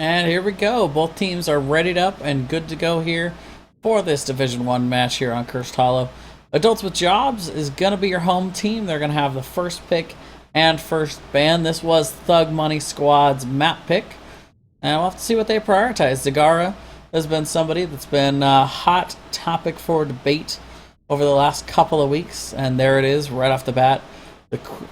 And here we go. Both teams are readied up and good to go here for this Division 1 match here on Cursed Hollow. Adults with Jobs is going to be your home team. They're going to have the first pick and first ban. This was Thug Money Squad's map pick. And we'll have to see what they prioritize. Zagara has been somebody that's been a hot topic for debate over the last couple of weeks. And there it is, right off the bat.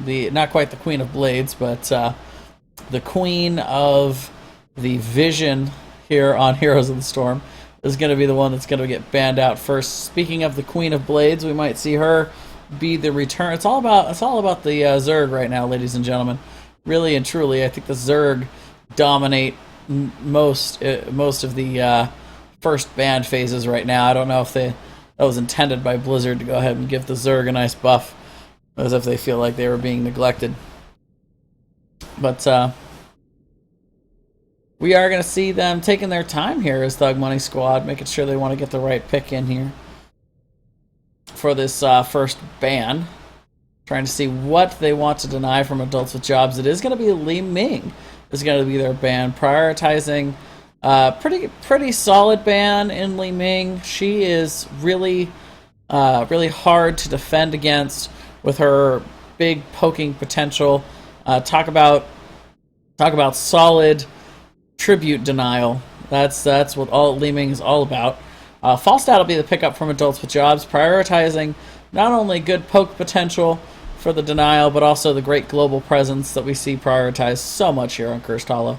The not quite the Queen of Blades, but the Queen of the Vision here on Heroes of the Storm is going to be the one that's going to get banned out first. Speaking of the Queen of Blades, we might see her be the return. It's all about the Zerg right now, ladies and gentlemen. Really and truly, I think the Zerg dominate most of the first banned phases right now. I don't know if that was intended by Blizzard to go ahead and give the Zerg a nice buff, as if they feel like they were being neglected. But we are going to see them taking their time here as Thug Money Squad, making sure they want to get the right pick in here for this first ban. Trying to see what they want to deny from Adults with Jobs. It is going to be Li Ming is going to be their ban, prioritizing pretty solid ban in Li Ming. She is really hard to defend against with her big poking potential. Talk about solid tribute denial. That's what all Li Ming is all about. Falstad will be the pickup from Adults with Jobs, prioritizing not only good poke potential for the denial, but also the great global presence that we see prioritized so much here on Cursed Hollow.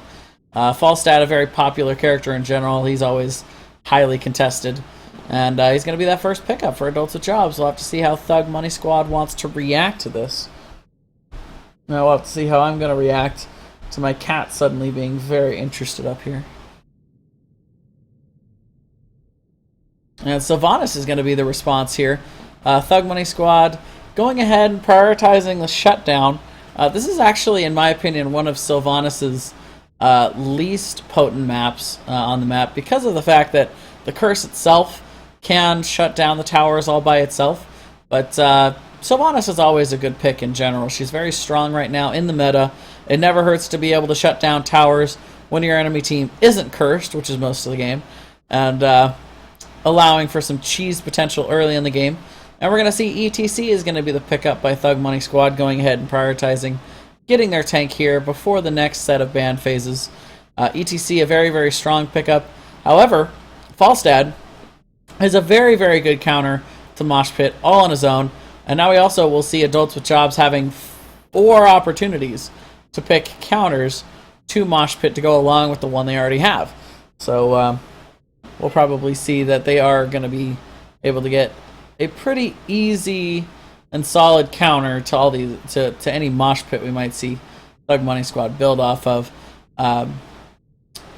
Falstad, a very popular character in general. He's always highly contested. And he's going to be that first pickup for Adults with Jobs. We'll have to see how Thug Money Squad wants to react to this. Now we'll have to see how I'm going to react to my cat suddenly being very interested up here. And Sylvanas is going to be the response here. Thug Money Squad going ahead and prioritizing the shutdown. This is actually, in my opinion, one of Sylvanas' least potent maps on the map because of the fact that the curse itself can shut down the towers all by itself. But Sylvanas is always a good pick in general. She's very strong right now in the meta. It never hurts to be able to shut down towers when your enemy team isn't cursed, which is most of the game, and allowing for some cheese potential early in the game. And we're going to see ETC is going to be the pickup by Thug Money Squad, going ahead and prioritizing getting their tank here before the next set of ban phases. ETC, a very, very strong pickup. However, Falstad is a very, very good counter to Mosh Pit all on his own. And now we also will see Adults with Jobs having 4 opportunities to pick counters to Mosh Pit to go along with the one they already have. So we'll probably see that they are going to be able to get a pretty easy and solid counter to all these to any Mosh Pit we might see Thug Money Squad build off of. We'll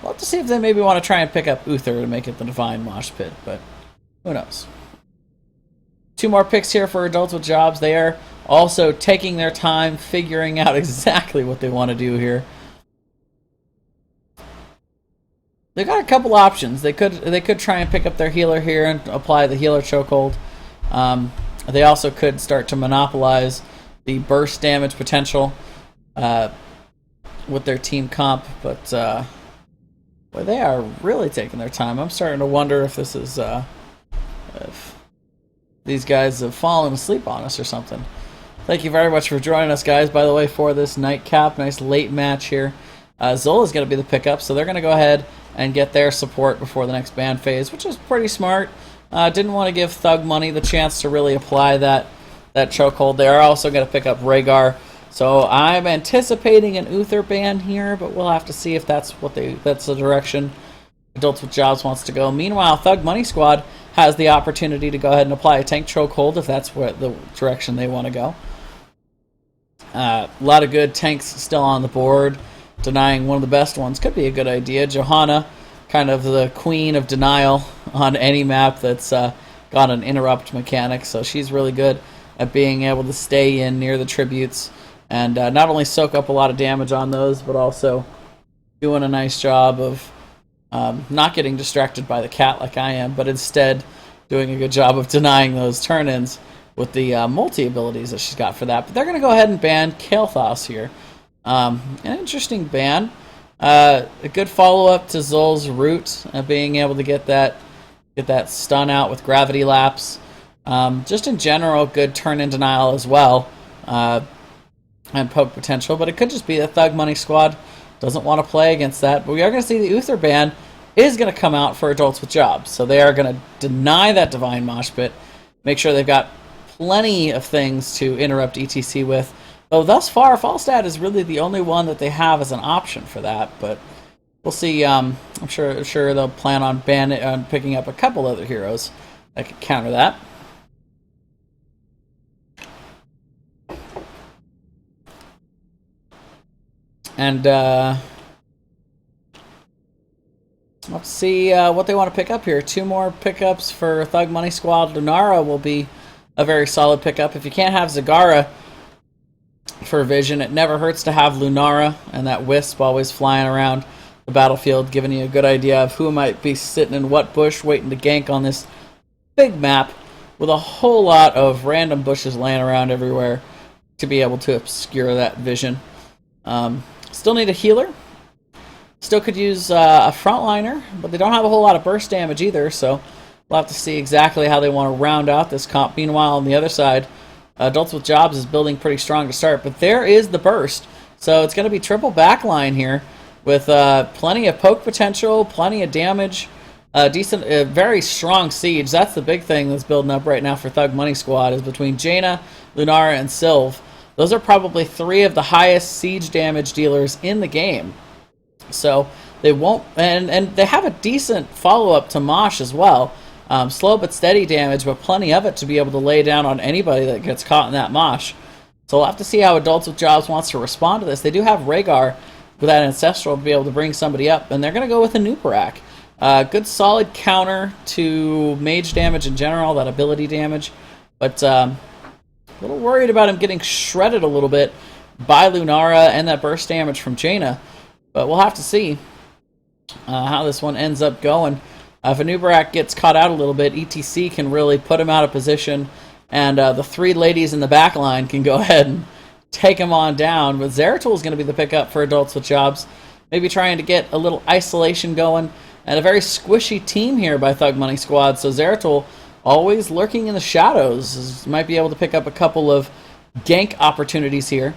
have to see if they maybe want to try and pick up Uther to make it the Divine Mosh Pit, but who knows. 2 more picks here for Adults with Jobs. They are also taking their time figuring out exactly what they want to do here. They've got a couple options. They could try and pick up their healer here and apply the healer chokehold. They also could start to monopolize the burst damage potential with their team comp, but boy, they are really taking their time. I'm starting to wonder if this is if these guys have fallen asleep on us or something. Thank you very much for joining us, guys, by the way, for this nightcap. Nice late match here. Zola's going to be the pickup, so they're going to go ahead and get their support before the next ban phase, which is pretty smart. Didn't want to give Thug Money the chance to really apply that chokehold. They are also going to pick up Rhaegar, so I'm anticipating an Uther ban here, but we'll have to see if that's the direction Adults with Jobs wants to go. Meanwhile, Thug Money Squad has the opportunity to go ahead and apply a tank chokehold if that's what the direction they want to go. A lot of good tanks still on the board. Denying one of the best ones could be a good idea. Johanna, kind of the queen of denial on any map that's got an interrupt mechanic, so she's really good at being able to stay in near the tributes and not only soak up a lot of damage on those, but also doing a nice job of not getting distracted by the cat like I am, but instead doing a good job of denying those turn-ins with the multi-abilities that she's got for that. But they're going to go ahead and ban Kael'thas here. An interesting ban. A good follow-up to Zul's root, being able to get that stun out with gravity lapse. Just in general, good turn in denial as well, and poke potential. But it could just be that Thug Money Squad doesn't want to play against that. But we are going to see the Uther ban is going to come out for adults with jobs. So they are going to deny that Divine Mosh Pit, make sure they've got plenty of things to interrupt ETC with. Though thus far, Falstad is really the only one that they have as an option for that. But we'll see. I'm sure they'll plan on picking up a couple other heroes that could counter that. And let's see what they want to pick up here. 2 more pickups for Thug Money Squad. Lunara will be a very solid pickup. If you can't have Zagara for vision, it never hurts to have Lunara and that Wisp always flying around the battlefield, giving you a good idea of who might be sitting in what bush waiting to gank on this big map with a whole lot of random bushes laying around everywhere to be able to obscure that vision. Still need a healer. Still could use a frontliner, but they don't have a whole lot of burst damage either, so we'll have to see exactly how they want to round out this comp. Meanwhile, on the other side, Adults with Jobs is building pretty strong to start, but there is the burst. So it's going to be triple backline here with plenty of poke potential, plenty of damage, decent, very strong siege. That's the big thing that's building up right now for Thug Money Squad, is between Jaina, Lunara, and Sylve. Those are probably 3 of the highest siege damage dealers in the game. So they won't, and they have a decent follow-up to Mosh as well. Slow but steady damage, but plenty of it to be able to lay down on anybody that gets caught in that Mosh. So we'll have to see how Adults with Jobs wants to respond to this. They do have Rhaegar with that Ancestral to be able to bring somebody up, and they're going to go with a Nuparak. Good solid counter to mage damage in general, that ability damage, but a little worried about him getting shredded a little bit by Lunara and that burst damage from Jaina. But we'll have to see how this one ends up going. If Anubarak gets caught out a little bit, ETC can really put him out of position, and the 3 ladies in the back line can go ahead and take him on down. But Zeratul is going to be the pickup for Adults with Jobs. Maybe trying to get a little isolation going. And a very squishy team here by Thug Money Squad. So Zeratul always lurking in the shadows. Might be able to pick up a couple of gank opportunities here.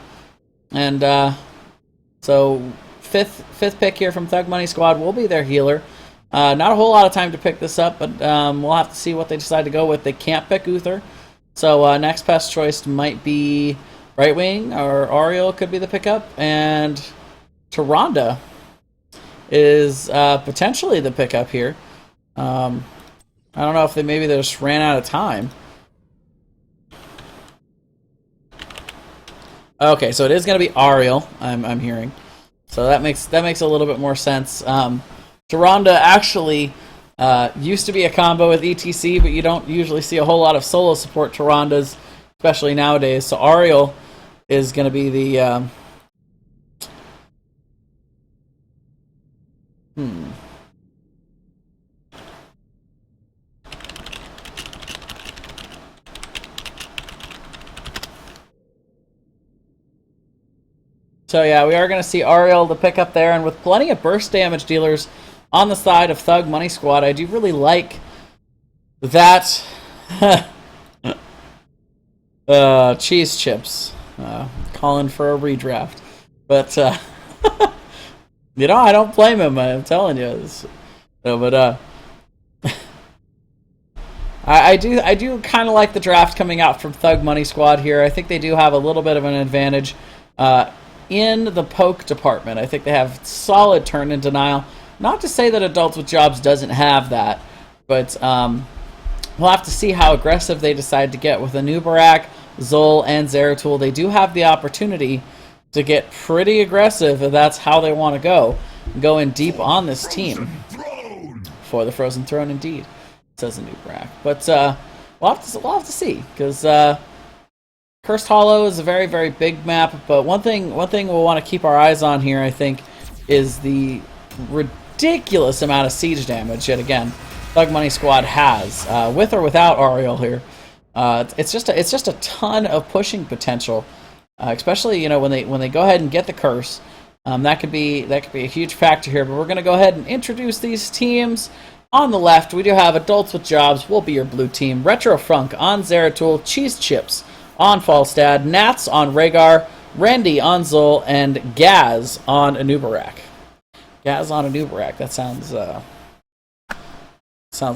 And so fifth pick here from Thug Money Squad will be their healer. Not a whole lot of time to pick this up, but we'll have to see what they decide to go with. They can't pick Uther. So next best choice might be Right Wing, or Ariel could be the pickup. And Tyrande is potentially the pickup here. I don't know if maybe they just ran out of time. Okay, so it is going to be Ariel, I'm hearing. So that makes a little bit more sense. Tyrande actually used to be a combo with ETC, but you don't usually see a whole lot of solo support Tyrandes, especially nowadays. So Ariel is going to be the... So yeah, we are going to see Ariel to pick up there, and with plenty of burst damage dealers on the side of Thug Money Squad, I do really like that. Cheese chips, calling for a redraft, but you know, I don't blame him. I'm telling you, I do kind of like the draft coming out from Thug Money Squad here. I think they do have a little bit of an advantage in the poke department. I think they have solid turn in denial. Not to say that Adults with Jobs doesn't have that, but we'll have to see how aggressive they decide to get with Anubarak, Zul, and Zeratul. They do have the opportunity to get pretty aggressive if that's how they want to go in deep on this team. For the Frozen Throne, indeed, says Anubarak. But we'll have to see, because Cursed Hollow is a very, very big map, but one thing we'll want to keep our eyes on here, I think, is the ridiculous amount of siege damage yet again Thug Money Squad has, with or without Ariel here. It's just a ton of pushing potential, especially, you know, when they go ahead and get the curse. That could be a huge factor here. But we're going to go ahead and introduce these teams. On the left, we do have Adults with Jobs, will be your blue team. Retro Funk on Zeratul, Cheese Chips on Falstad, Nats on Rhaegar, Randy on Zul, and Gaz on Anubarak. Gaz on Anubarak. That sounds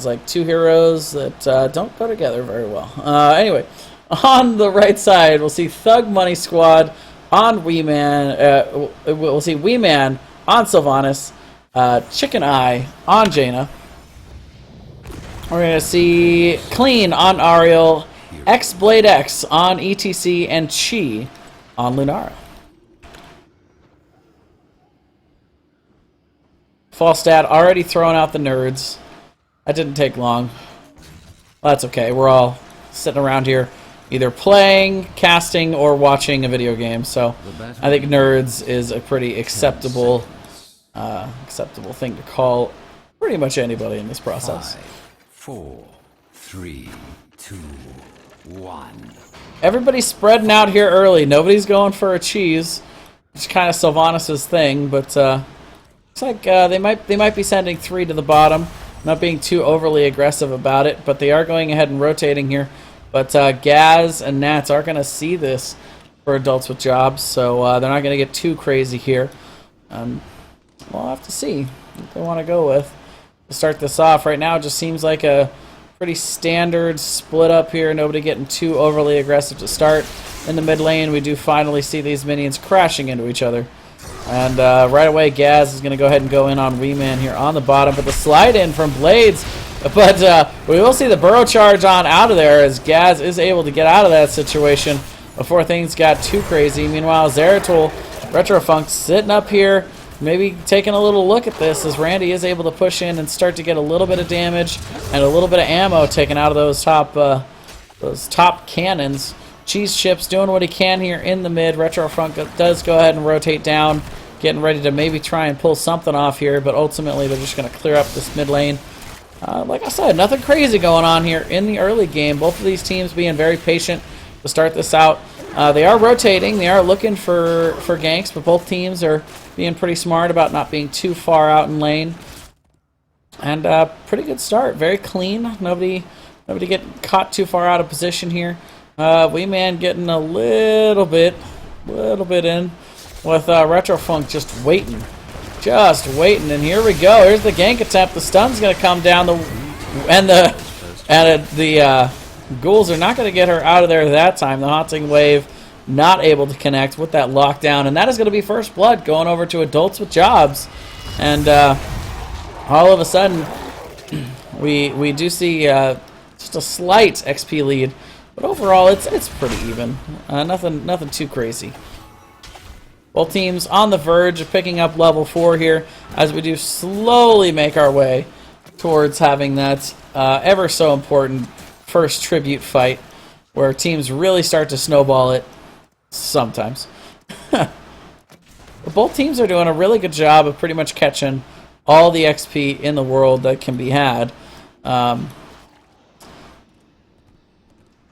like two heroes that don't go together very well. Anyway, on the right side, we'll see Thug Money Squad on Weeman. We'll see Weeman on Sylvanas, Chicken Eye on Jaina. We're going to see Clean on Ariel, X-Blade X on ETC, and Chi on Lunara. Falstad already throwing out the nerds. That didn't take long. Well, that's okay. We're all sitting around here either playing, casting, or watching a video game. So I think nerds is a pretty acceptable thing to call pretty much anybody in this process. 4, 3, 2, 1. Everybody's spreading out here early. Nobody's going for a cheese. It's kind of Sylvanas' thing, but looks like they might be sending 3 to the bottom. Not being too overly aggressive about it, but they are going ahead and rotating here. But Gaz and Nats are going to see this for Adults with Jobs, so they're not going to get too crazy here. We'll have to see what they want to go with. To start this off, right now it just seems like a pretty standard split up here. Nobody getting too overly aggressive to start. In the mid lane, we do finally see these minions crashing into each other. And right away, Gaz is going to go ahead and go in on Weeman here on the bottom. But the slide in from Blades. But we will see the burrow charge on out of there as Gaz is able to get out of that situation before things got too crazy. Meanwhile, Zeratul, Retrofunk sitting up here, maybe taking a little look at this as Randy is able to push in and start to get a little bit of damage and a little bit of ammo taken out of those top cannons. Cheese Chips doing what he can here in the mid. Retrofunk does go ahead and rotate down, getting ready to maybe try and pull something off here, but ultimately they're just going to clear up this mid lane. Like I said, nothing crazy going on here in the early game. Both of these teams being very patient to start this out. They are rotating. They are looking for ganks, but both teams are being pretty smart about not being too far out in lane. And pretty good start. Very clean. Nobody getting caught too far out of position here. Weeman getting a little bit in with Retrofunk just waiting. And here we go. Here's the gank attempt. The stun's going to come down, and the ghouls are not going to get her out of there that time. The Haunting Wave not able to connect with that lockdown, and that is going to be first blood going over to Adults with Jobs. And all of a sudden, we do see just a slight XP lead, but overall it's pretty even. Nothing too crazy. Both teams on the verge of picking up level 4 here as we do slowly make our way towards having that ever so important first tribute fight where teams really start to snowball it sometimes. But both teams are doing a really good job of pretty much catching all the XP in the world that can be had.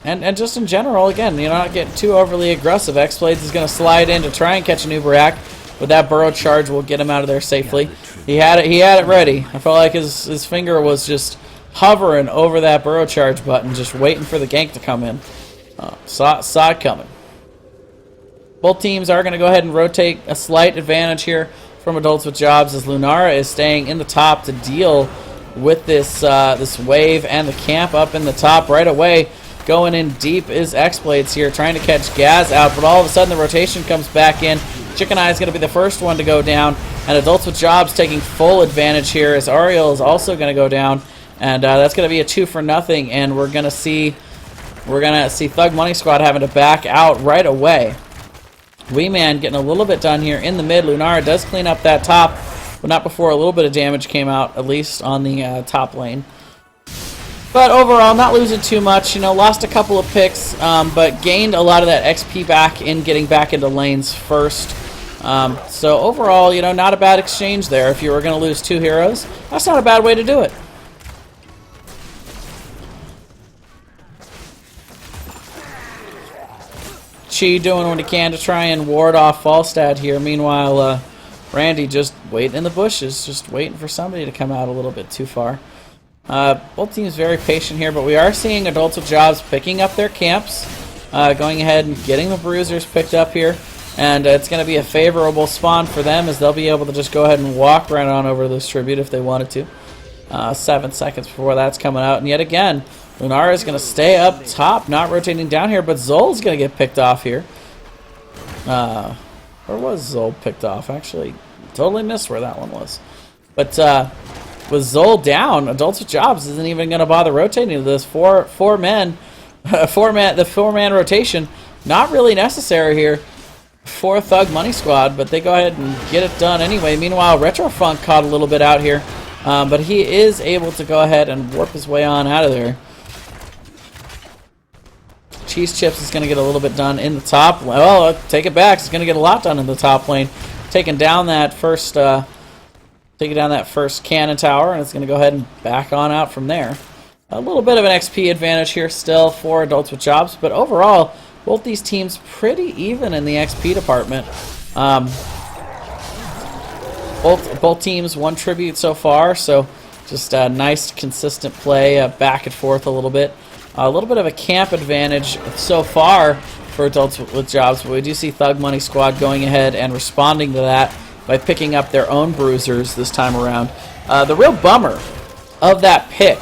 And just in general, again, you're not getting too overly aggressive. X-Blades is going to slide in to try and catch a Nubarak, but that burrow charge will get him out of there safely. He had it ready. I felt like his finger was just hovering over that burrow charge button, just waiting for the gank to come in. Saw it coming. Both teams are going to go ahead and rotate a slight advantage here from Adults with Jobs as Lunara is staying in the top to deal with this wave and the camp up in the top right away. Going in deep is X-Blades here, trying to catch Gaz out, but all of a sudden the rotation comes back in. Chicken Eye is going to be the first one to go down, and Adults with Jobs taking full advantage here as Ariel is also going to go down, and that's going to be a 2-for-0, and we're going to see Thug Money Squad having to back out right away. Weeman getting a little bit done here in the mid. Lunara does clean up that top, but not before a little bit of damage came out, at least on the top lane. But overall, not losing too much. Lost a couple of picks, but gained a lot of that XP back in getting back into lanes first. So overall, not a bad exchange there. If you were going to lose 2 heroes, that's not a bad way to do it. Chi doing what he can to try and ward off Falstad here. Meanwhile, Randy just waiting in the bushes, just waiting for somebody to come out a little bit too far. Both teams very patient here, but we are seeing Adults with Jobs picking up their camps, going ahead and getting the bruisers picked up here, and it's going to be a favorable spawn for them as they'll be able to just go ahead and walk right on over to this tribute if they wanted to. 7 seconds before that's coming out, and yet again, Lunara is going to stay up top, not rotating down here, but Zol's going to get picked off here. Where was Zol picked off? Actually, totally missed where that one was. But with Zol down, Adults with Jobs isn't even going to bother rotating to this four-man rotation. Not really necessary here for Thug Money Squad, but they go ahead and get it done anyway. Meanwhile, Retrofunk caught a little bit out here, but he is able to go ahead and warp his way on out of there. Cheese Chips is going to get a little bit done in the top. Well, take it back. He's going to get a lot done in the top lane. Taking down that first cannon tower, and it's going to go ahead and back on out from there. A little bit of an XP advantage here still for Adults with Jobs, but overall, both these teams pretty even in the XP department. Both teams won tribute so far, so just a nice consistent play back and forth a little bit. A little bit of a camp advantage so far for Adults with Jobs, but we do see Thug Money Squad going ahead and responding to that by picking up their own bruisers this time around. The real bummer of that pick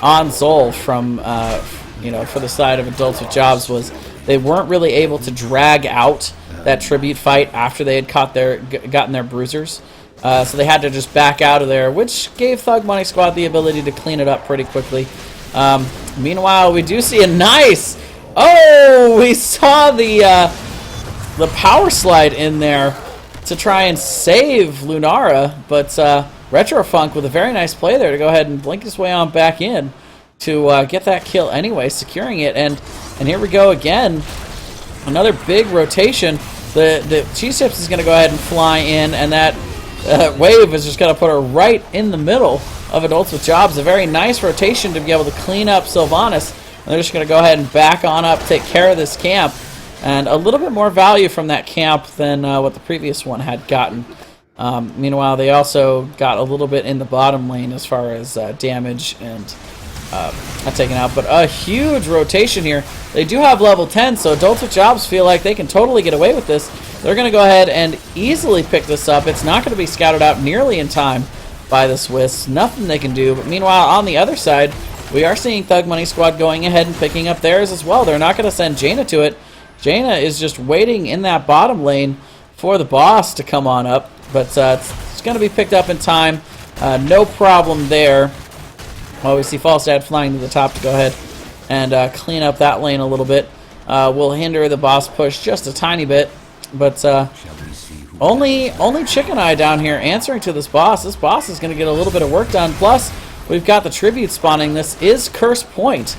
on Zol from, for the side of Adults with Jobs was they weren't really able to drag out that tribute fight after they had gotten their bruisers. So they had to just back out of there, which gave Thug Money Squad the ability to clean it up pretty quickly. Meanwhile, we do see a nice... Oh, we saw the power slide in there to try and save Lunara, but Retrofunk with a very nice play there to go ahead and blink his way on back in to get that kill anyway, securing it. And here we go again. Another big rotation. The Cheese Chips is going to go ahead and fly in, and that wave is just going to put her right in the middle of Adults with Jobs. A very nice rotation to be able to clean up Sylvanas. And they're just going to go ahead and back on up, take care of this camp. And a little bit more value from that camp than what the previous one had gotten. Meanwhile, they also got a little bit in the bottom lane as far as damage and not taken out. But a huge rotation here. They do have level 10, so Adults with Jobs feel like they can totally get away with this. They're going to go ahead and easily pick this up. It's not going to be scouted out nearly in time by the Swiss. Nothing they can do. But meanwhile, on the other side, we are seeing Thug Money Squad going ahead and picking up theirs as well. They're not going to send Jaina to it. Jaina is just waiting in that bottom lane for the boss to come on up. But it's going to be picked up in time. No problem there. Well, we see Falstad flying to the top to go ahead and clean up that lane a little bit. Will hinder the boss push just a tiny bit. But only Chicken Eye down here answering to this boss. This boss is going to get a little bit of work done. Plus, we've got the tribute spawning. This is Curse Point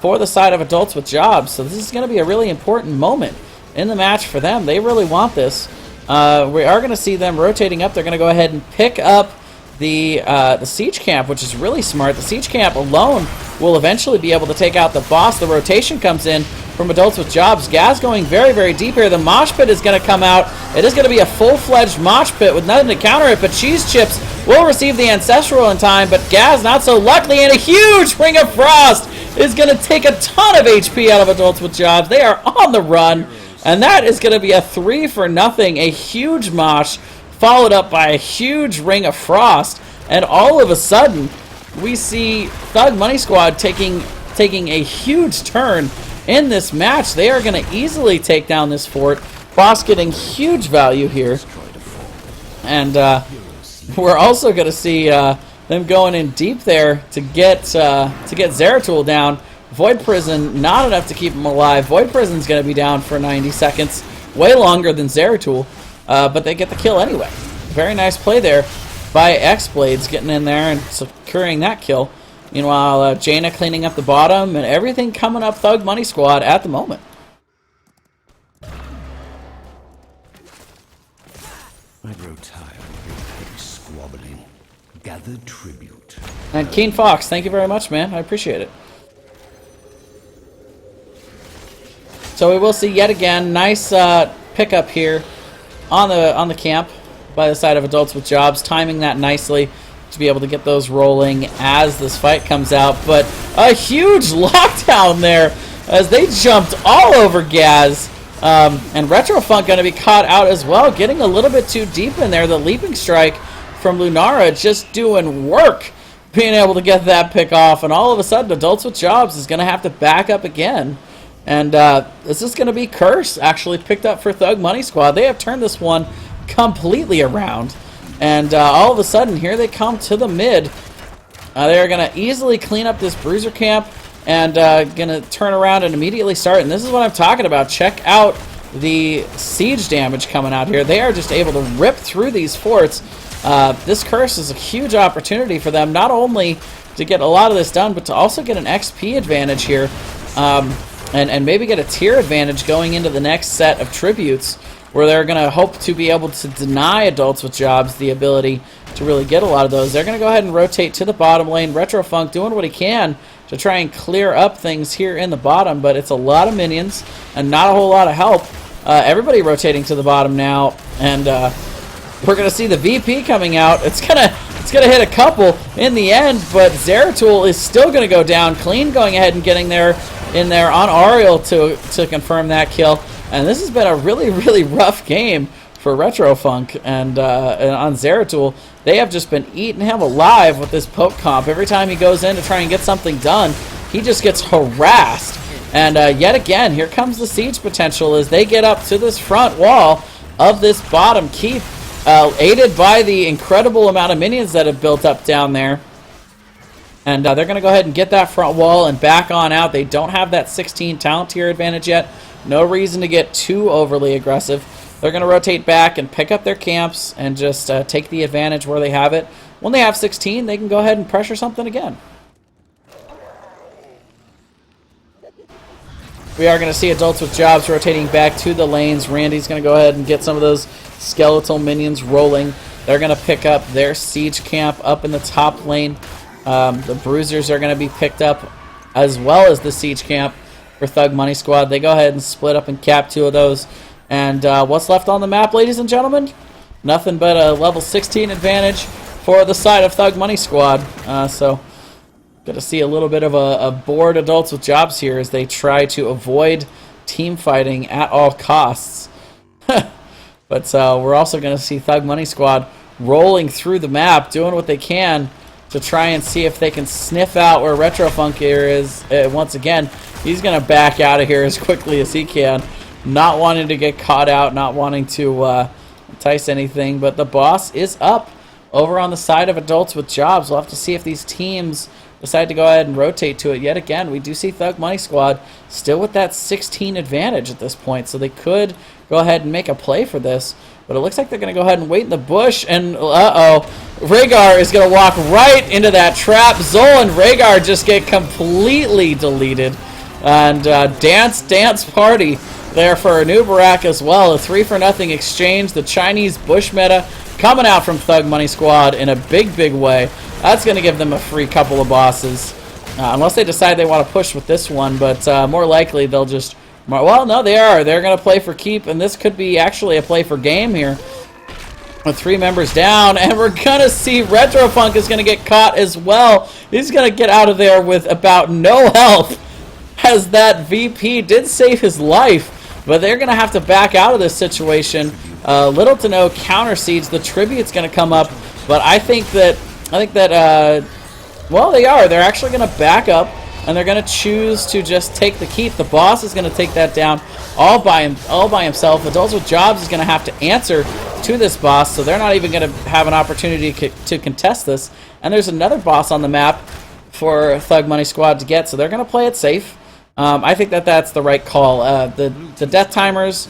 for the side of Adults with Jobs. So this is going to be a really important moment in the match for them. They really want this. We are going to see them rotating up. They're going to go ahead and pick up the siege camp, which is really smart. The siege camp alone will eventually be able to take out the boss. The rotation comes in from Adults with Jobs. Gaz going very, very deep here. The mosh pit is going to come out. It is going to be a full-fledged mosh pit with nothing to counter it, but Cheese Chips will receive the Ancestral in time, but Gaz not so luckily, and a huge Ring of Frost is going to take a ton of HP out of Adults with Jobs. They are on the run, and that is going to be a 3-for-0, a huge mosh, followed up by a huge Ring of Frost, and all of a sudden, we see Thug Money Squad taking a huge turn in this match. They are going to easily take down this fort. Boss getting huge value here. And we're also going to see them going in deep there to get Zeratul down. Void Prison, not enough to keep him alive. Void Prison's going to be down for 90 seconds. Way longer than Zeratul. But they get the kill anyway. Very nice play there by X-Blades getting in there and securing that kill. Meanwhile, Jaina cleaning up the bottom and everything coming up Thug Money Squad at the moment. I grow tired of squabbling. Gather tribute. And Keen Fox, thank you very much, man. I appreciate it. So we will see yet again nice pickup here on the camp by the side of Adults with Jobs, timing that nicely to be able to get those rolling as this fight comes out. But a huge lockdown there as they jumped all over Gaz. And Retrofunk going to be caught out as well, getting a little bit too deep in there. The leaping strike from Lunara just doing work, being able to get that pick off. And all of a sudden, Adults with Jobs is going to have to back up again. And this is going to be Curse actually picked up for Thug Money Squad. They have turned this one completely around. And all of a sudden, here they come to the mid. They're going to easily clean up this Bruiser camp and going to turn around and immediately start. And this is what I'm talking about. Check out the siege damage coming out here. They are just able to rip through these forts. This Curse is a huge opportunity for them, not only to get a lot of this done, but to also get an XP advantage here. And maybe get a tier advantage going into the next set of tributes, where they're going to hope to be able to deny Adults with Jobs the ability to really get a lot of those. They're going to go ahead and rotate to the bottom lane. Retrofunk doing what he can to try and clear up things here in the bottom, but it's a lot of minions and not a whole lot of help. Everybody rotating to the bottom now, and we're going to see the VP coming out. It's gonna hit a couple in the end, but Zeratul is still going to go down. Clean going ahead and getting there in there on Ariel to confirm that kill. And this has been a really, really rough game for Retrofunk and on Zeratul. They have just been eating him alive with this poke comp. Every time he goes in to try and get something done, he just gets harassed. And yet again, here comes the siege potential as they get up to this front wall of this bottom keep, aided by the incredible amount of minions that have built up down there. And they're going to go ahead and get that front wall and back on out. They don't have that 16 talent tier advantage yet. No reason to get too overly aggressive. They're going to rotate back and pick up their camps and just take the advantage where they have it. When they have 16, they can go ahead and pressure something again. We are going to see Adults with Jobs rotating back to the lanes. Randy's going to go ahead and get some of those skeletal minions rolling. They're going to pick up their siege camp up in the top lane. The Bruisers are going to be picked up as well as the siege camp for Thug Money Squad. They go ahead and split up and cap 2 of those. And what's left on the map, ladies and gentlemen? Nothing but a level 16 advantage for the side of Thug Money Squad. So, got to see a little bit of a bored Adults with Jobs here as they try to avoid team fighting at all costs. But we're also going to see Thug Money Squad rolling through the map, doing what they can to try and see if they can sniff out where Retrofunk here is. Once again, he's going to back out of here as quickly as he can, not wanting to get caught out, not wanting to entice anything. But the boss is up over on the side of Adults with Jobs. We'll have to see if these teams decide to go ahead and rotate to it. Yet again, we do see Thug Money Squad still with that 16 advantage at this point, so they could go ahead and make a play for this. But it looks like they're going to go ahead and wait in the bush, and Rhaegar is going to walk right into that trap. Zol and Rhaegar just get completely deleted. And dance party there for Anubarak as well. A 3-for-0 exchange. The Chinese bush meta coming out from Thug Money Squad in a big way. That's going to give them a free couple of bosses. Unless they decide they want to push with this one, but more likely they'll just... Well, no, they are. They're going to play for keep, and this could be actually a play for game here. With 3 members down, and we're going to see Retrofunk is going to get caught as well. He's going to get out of there with about no health, as that VP did save his life, but they're going to have to back out of this situation. Little to no counter siege. The tribute's going to come up, but I think that well, they are. They're actually going to back up, and they're going to choose to just take the keep. The boss is going to take that down all by himself. Adults with Jobs is going to have to answer to this boss, so they're not even going to have an opportunity to contest this. And there's another boss on the map for Thug Money Squad to get, so they're going to play it safe. I think that's the right call. The death timers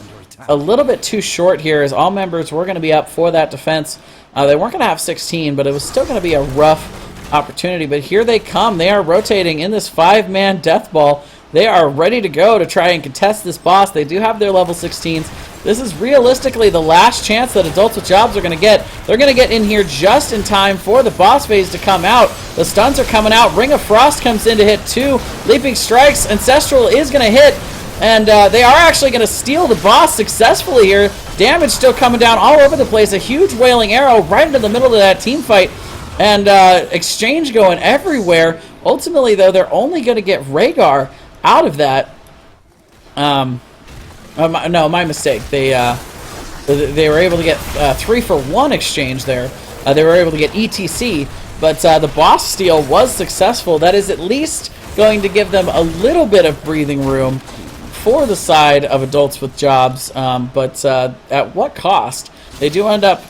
a little bit too short here, as all members were going to be up for that defense. They weren't going to have 16, but it was still going to be a rough opportunity. But here they come. They are rotating in this 5-man death ball. They are ready to go to try and contest this boss. They do have their level 16s. This is realistically the last chance that Adults with Jobs are going to get. They're going to get in here just in time for the boss phase to come out. The stuns are coming out. Ring of Frost comes in to hit 2. Leaping Strikes. Ancestral is going to hit. And they are actually going to steal the boss successfully here. Damage still coming down all over the place. A huge Wailing Arrow right into the middle of that team fight. And exchange going everywhere. Ultimately, though, they're only going to get Rhaegar out of that. No, my mistake. They were able to get 3-for-1 exchange there. They were able to get ETC. But the boss steal was successful. That is at least going to give them a little bit of breathing room for the side of Adults with Jobs, but at what cost? They do end up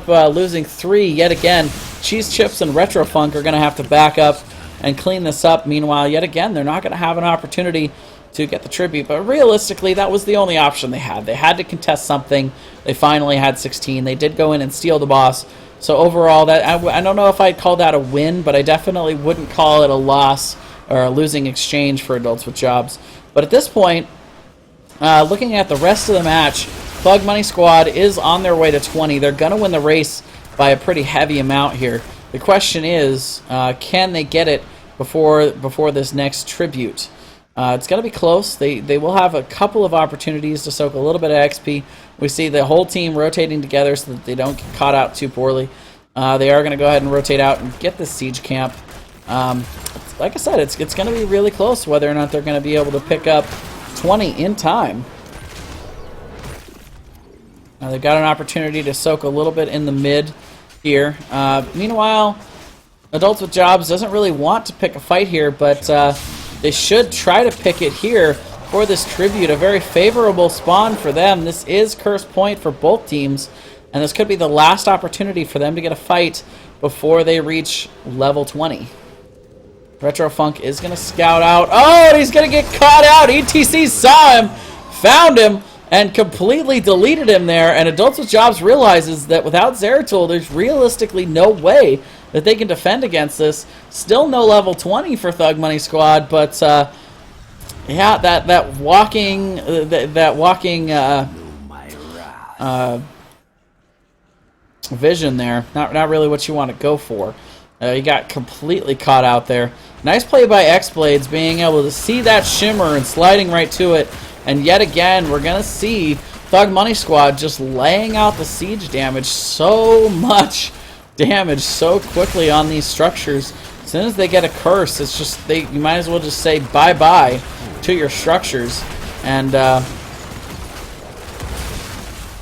losing 3 yet again. Cheese Chips and Retrofunk are going to have to back up and clean this up. Meanwhile, yet again, they're not going to have an opportunity to get the tribute. But realistically, that was the only option they had. They had to contest something. They finally had 16. They did go in and steal the boss. So overall, that I don't know if I'd call that a win, but I definitely wouldn't call it a loss or a losing exchange for Adults with Jobs. But at this point, looking at the rest of the match, Thug Money Squad is on their way to 20. They're going to win the race by a pretty heavy amount here. The question is, can they get it before this next tribute? It's going to be close. They will have a couple of opportunities to soak a little bit of XP. We see the whole team rotating together so that they don't get caught out too poorly. They are going to go ahead and rotate out and get the siege camp. Like I said, it's going to be really close whether or not they're going to be able to pick up 20 in time. They've got an opportunity to soak a little bit in the mid here. Meanwhile, Adults with Jobs doesn't really want to pick a fight here, but they should try to pick it here for this tribute. A very favorable spawn for them. This is Curse Point for both teams, and this could be the last opportunity for them to get a fight before they reach level 20. Retrofunk is going to scout out. Oh, and he's going to get caught out. ETC saw him, found him, and completely deleted him there. And Adults with Jobs realizes that without Zeratul, there's realistically no way that they can defend against this. Still no level 20 for Thug Money Squad, but yeah, that walking vision there, not really what you want to go for. You got completely caught out there. Nice play by X-Blades, being able to see that shimmer and sliding right to it. And yet again, we're going to see Thug Money Squad just laying out the siege damage. So much damage so quickly on these structures. As soon as they get a curse, it's just you might as well just say bye-bye to your structures. And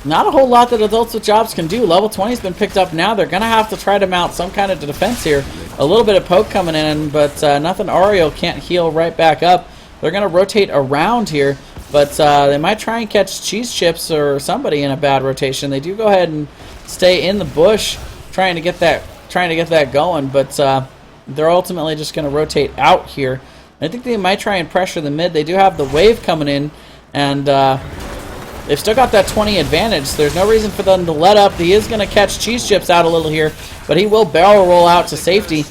not a whole lot that Adults with Jobs can do. Level 20 has been picked up now. They're going to have to try to mount some kind of defense here. A little bit of poke coming in, but nothing. Ariel can't heal right back up. They're going to rotate around here, but they might try and catch Cheese Chips or somebody in a bad rotation. They do go ahead and stay in the bush trying to get that going, but they're ultimately just going to rotate out here. I think they might try and pressure the mid. They do have the wave coming in, and they've still got that 20 advantage. So there's no reason for them to let up. He is going to catch Cheese Chips out a little here, but he will barrel roll out to safety.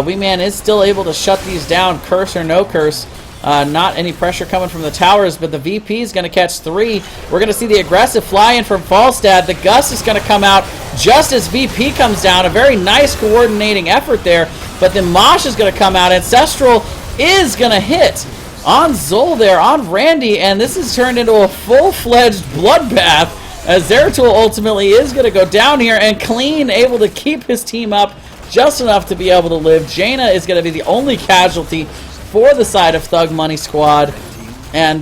Wee Man is still able to shut these down, curse or no curse. Not any pressure coming from the towers, but the VP is going to catch 3. We're going to see the aggressive fly-in from Falstad. The Gust is going to come out just as VP comes down. A very nice coordinating effort there, but then Mosh is going to come out. Ancestral is going to hit on Zol there, on Randy, and this has turned into a full-fledged bloodbath as Zeratul ultimately is going to go down here, and Clean able to keep his team up just enough to be able to live. Jaina is going to be the only casualty for the side of Thug Money Squad, and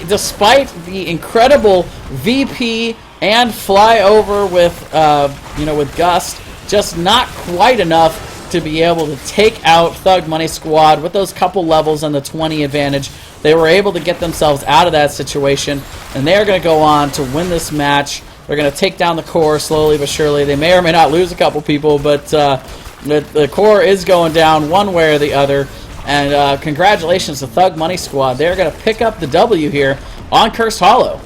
despite the incredible VP and flyover with Gust, just not quite enough to be able to take out Thug Money Squad with those couple levels and the 20 advantage. They were able to get themselves out of that situation, and they are going to go on to win this match. They're going to take down the core slowly but surely. They may or may not lose a couple people, but the core is going down one way or the other. And congratulations to Thug Money Squad. They're going to pick up the W here on Cursed Hollow.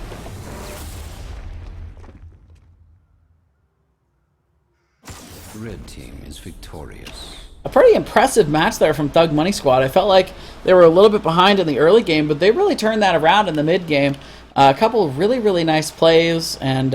Red team is victorious. A pretty impressive match there from Thug Money Squad. I felt like they were a little bit behind in the early game, but they really turned that around in the mid game. A couple of really, really nice plays, and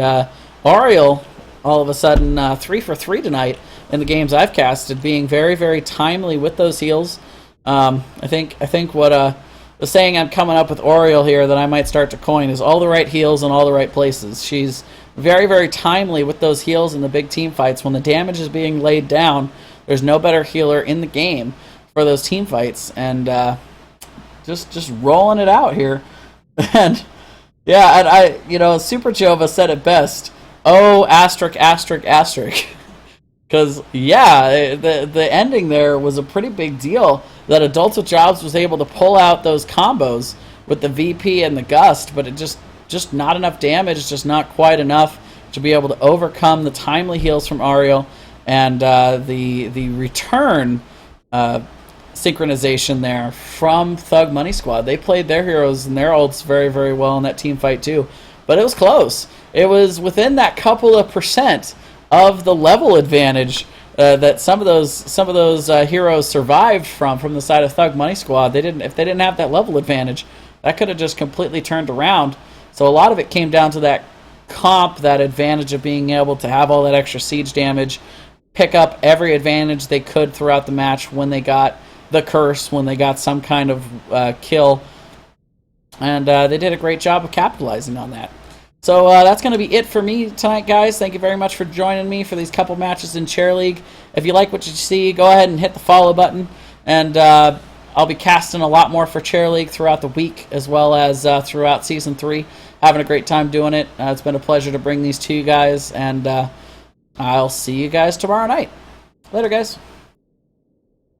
Ariel, all of a sudden, 3 for 3 tonight in the games I've casted, being very, very timely with those heals. I think what the saying I'm coming up with Oriole here that I might start to coin is all the right heals in all the right places. She's very, very timely with those heals in the big team fights. When the damage is being laid down, there's no better healer in the game for those team fights. And just rolling it out here. And yeah, and Super Jova said it best. Oh, asterisk, asterisk, asterisk. Because, yeah, the ending there was a pretty big deal that Adults with Jobs was able to pull out those combos with the VP and the Gust, but it just not enough damage, just not quite enough to be able to overcome the timely heals from Ariel and the return synchronization there from Thug Money Squad. They played their heroes and their ults very, very well in that team fight too, but it was close. It was within that couple of percent of the level advantage that some of those heroes survived from the side of Thug Money Squad. If they didn't have that level advantage, that could have just completely turned around. So a lot of it came down to that comp, that advantage of being able to have all that extra siege damage, pick up every advantage they could throughout the match when they got the curse, when they got some kind of kill, and they did a great job of capitalizing on that. So that's going to be it for me tonight, guys. Thank you very much for joining me for these couple matches in Chair League. If you like what you see, go ahead and hit the follow button. And I'll be casting a lot more for Chair League throughout the week, as well as throughout Season 3. Having a great time doing it. It's been a pleasure to bring these to you guys. And I'll see you guys tomorrow night. Later, guys.